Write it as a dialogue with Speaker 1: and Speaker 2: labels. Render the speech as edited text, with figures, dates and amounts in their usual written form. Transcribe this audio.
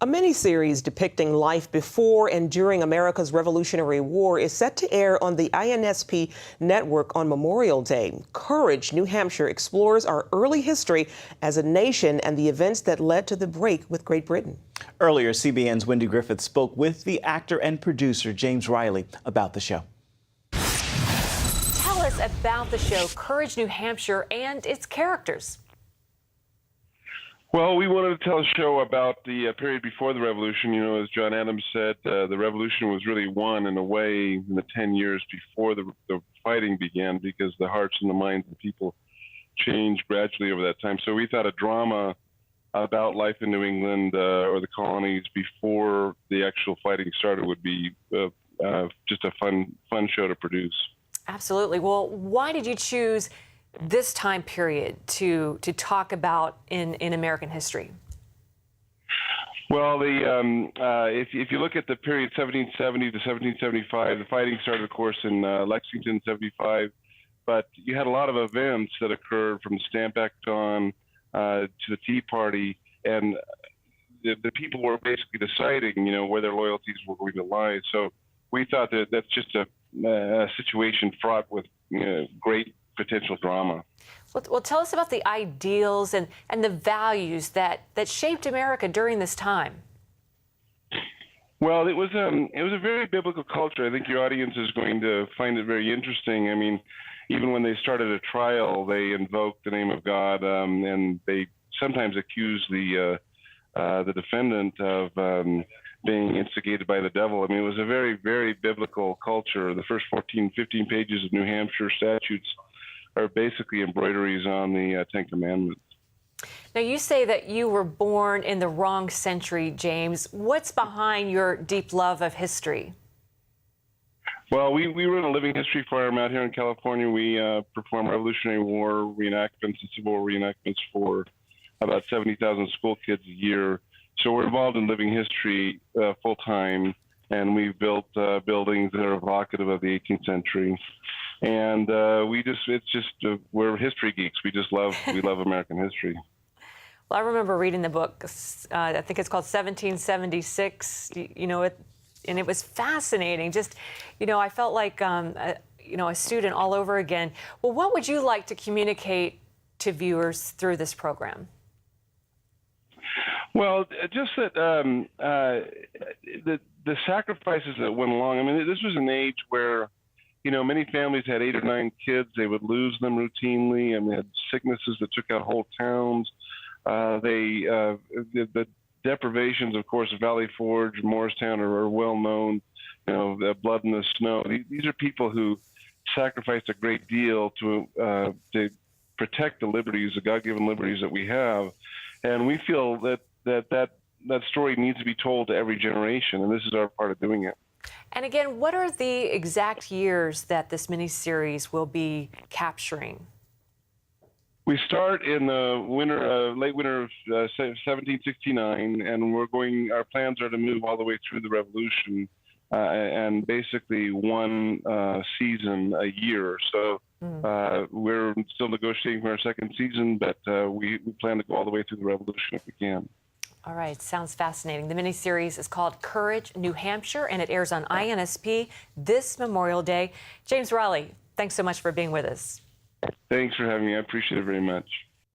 Speaker 1: A miniseries depicting life before and during America's Revolutionary War is set to air on the INSP network on Memorial Day. Courage, New Hampshire explores our early history as a nation and the events that led to the break with Great Britain.
Speaker 2: Earlier, CBN's Wendy Griffith spoke with the actor and producer James Riley about the show.
Speaker 3: Tell us about the show Courage, New Hampshire and its characters.
Speaker 4: Well, we wanted to tell a show about the period before the Revolution. You know, as John Adams said, the Revolution was really won in a way in the 10 years before the fighting began, because the hearts and the minds of people changed gradually over that time. So we thought a drama about life in New England or the colonies before the actual fighting started would be just a fun show to produce.
Speaker 3: Absolutely. Well, why did you choose this time period to talk about in American history?
Speaker 4: Well, if you look at the period 1770 to 1775, the fighting started, of course, in Lexington, 75. But you had a lot of events that occurred from the Stamp Act on to the Tea Party, and the people were basically deciding, you know, where their loyalties were going to lie. So we thought that that's just a situation fraught with great potential drama.
Speaker 3: Well, tell us about the ideals and the values that shaped America during this time.
Speaker 4: Well, it was a very biblical culture. I think your audience is going to find it very interesting. I mean, even when they started a trial, they invoked the name of God, and they sometimes accused the defendant of being instigated by the devil. I mean, it was a very, very biblical culture. The first 14, 15 pages of New Hampshire statutes are basically embroideries on the Ten Commandments.
Speaker 3: Now, you say that you were born in the wrong century, James. What's behind your deep love of history?
Speaker 4: Well, we run a living history farm out here in California. We perform Revolutionary War reenactments and Civil War reenactments for about 70,000 school kids a year. So we're involved in living history full time, and we've built buildings that are evocative of the 18th century. And we're history geeks. We love American history.
Speaker 3: Well, I remember reading the book. I think it's called 1776. And it was fascinating. Just, I felt like a student all over again. Well, what would you like to communicate to viewers through this program?
Speaker 4: Well, just that the sacrifices that went along. I mean, this was an age where, many families had 8 or 9 kids. They would lose them routinely, and they had sicknesses that took out whole towns. The deprivations, of course, of Valley Forge, Morristown are well known. The blood in the snow. These are people who sacrificed a great deal to protect the liberties, the God-given liberties that we have, and we feel that story needs to be told to every generation, and this is our part of doing it.
Speaker 3: And again, what are the exact years that this miniseries will be capturing?
Speaker 4: We start in the late winter of 1769, and our plans are to move all the way through the Revolution, and basically one season a year. So we're still negotiating for our second season, but we plan to go all the way through the Revolution if we can.
Speaker 3: All right, sounds fascinating. The miniseries is called Courage, New Hampshire, and it airs on INSP this Memorial Day. James Riley, thanks so much for being with us.
Speaker 4: Thanks for having me. I appreciate it very much.